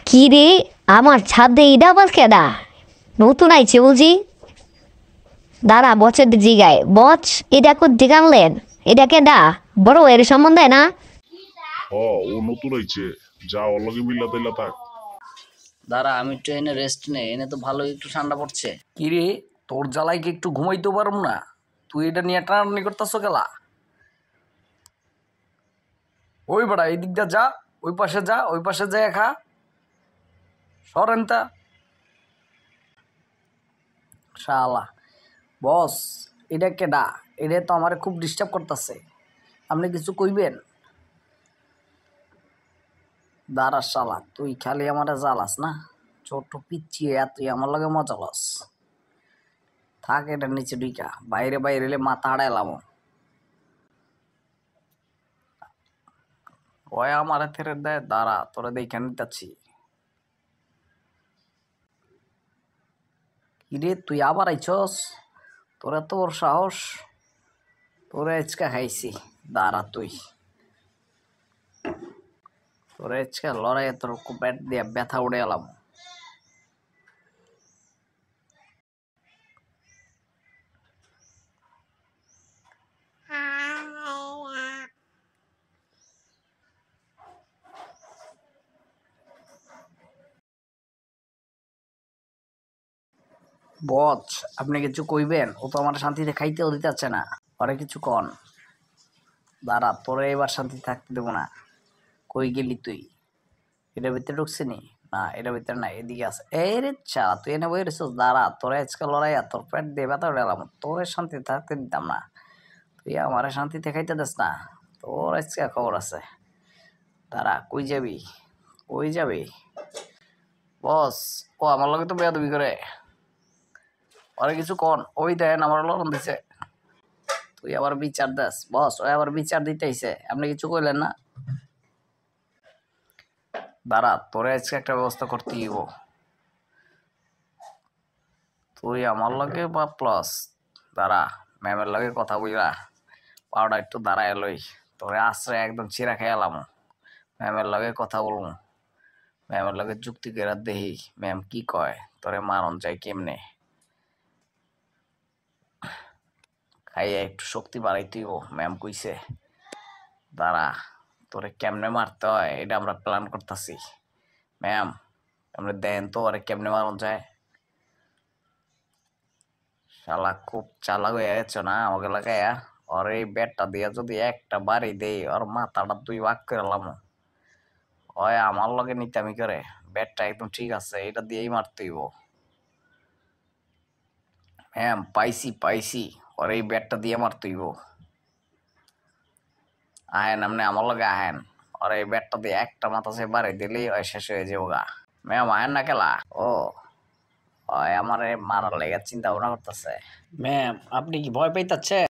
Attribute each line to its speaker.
Speaker 1: কি রে, আমার ছাদে ইডা আবার কেডা? নতুন আইছে বুঝি। দাঁড়া, বচের জিগায়। বচ, এটা কোথেকে আনলেন? এটা কেডা? বড় এর সম্বন্ধে না?
Speaker 2: ও নতুন হয়েছে, যা ওর লগে মিল্লা তৈলা থাক।
Speaker 3: দাঁড়া, আমি একটু এনে রেস্ট নে, এনে তো ভালোই একটু ঠান্ডা পড়ছে। কি রে, তোর জ্বালাই কি একটু ঘুমাইতে পারব না? তুই এটা নিয়ে টানাটানি করতেছ গেলা? ওই বেড়া, এই দিকটা যা, ওই পাশে যা, ওই পাশে যা খা। সরেনতা শালা। বস, এটা কেডা? এটা তো আমার খুব ডিস্টার্ব করতেছে। আপনি কিছু কইবেন? দাঁড়া শালা, তুই খালি আমার জ্বালাস না। ছোট পিচ্ছি তুই আমার লগে মজা লস। থাক এটা নিচে ঢুকা, বাইরে বাইরে এলে মাথা হারাইলাম। ওই আমার থেরে দেয়, দাঁড়া তোরা দেখে নিতেছি। কিরে, তুই আবার আইছস? তোরা তোর সাহস, তোরা আজকা খাইছি। দাঁড়া তুই, তোরা আজকা লড়াই তোর ব্যাট দিয়ে ব্যথা উড়ে এলাম। বচ, আপনি কিছু কইবেন? ও তো আমার শান্তিতে খাইতেও দিতেছে না। ওরে কিছু কন। দাঁড়া, তোরে এবার শান্তি থাকতে দেবো না। কই গেলি তুই? এটার ভিতরে ঢুকছি নি? না, এটার ভিতরে না, এদিকে আছে। এই রে চা, তুই এনে বই রেছিস। দাঁড়া, তোরে আজকে লড়াই আর তোর পেট দিয়ে ব্যথা উঠালাম। তোরে শান্তিতে থাকতে দিতাম না। তুই আমার শান্তিতে খাইতে দিস না, তোর আজকে খবর আছে। দাঁড়া, কই যাবি? কই যাবি? বস, ও আমার লগে তো বেয়াদবি করে। ওরে কিছু কন। ওই দেন আমার লড়ন দিছে। তুই আবার বিচার দাস? বস, ওই আবার বিচার দিতেইছে, আপনি কিছু কইলেন না? দাঁড়া, তোরে আজকে একটা ব্যবস্থা করতে দিব। তুই আমার লগে বা প্লাস, দাঁড়া ম্যামের লগে কথা বইলা পাউডার একটু দাঁড়ায় লই। তোরে আশ্রয় একদম চিরা খেয়ে এলাম। ম্যামের লগে কথা বলবো, ম্যামের লগে যুক্তি করে দেখি ম্যাম কি কয়, তোরে মারণ যায় কেমনে। খাইয়া একটু শক্তি বাড়াইতেইব, ম্যাম কইছে। দাঁড়া, তোরে কেমনে মারতে হয় এটা আমরা প্ল্যান করতেছি। ম্যাম, আপনি দেন তো ওরে কেমনে মারণ যায়। শালা খুব চালাক হয়ে গেছো না আমাকে লাগাইয়া। ওর এই ব্যাটটা দিয়ে যদি একটা বাড়ি দেই, ওর মাথাটা দুই ভাগ করে এলাম। ওই আমার লগে নিতামি করে। ব্যাটটা একদম ঠিক আছে, এটা দিয়েই মারতেইব। হ্যাঁ, পাইছি পাইছি, ওর এই ব্যাটটা দিয়ে মারতেইব। আহেন, আপনি আমার লগে আহেন। ওর এই ব্যাটটা দিয়ে একটা মাথা সে বাড়ি দিলেই ওই শেষ হয়ে যাবো গা। ম্যাম আহেন না খেলা। ও ওই আমার মারার লেগে চিন্তা ভাবনা করতেছে। ম্যাম, আপনি কি ভয় পাইতেছে?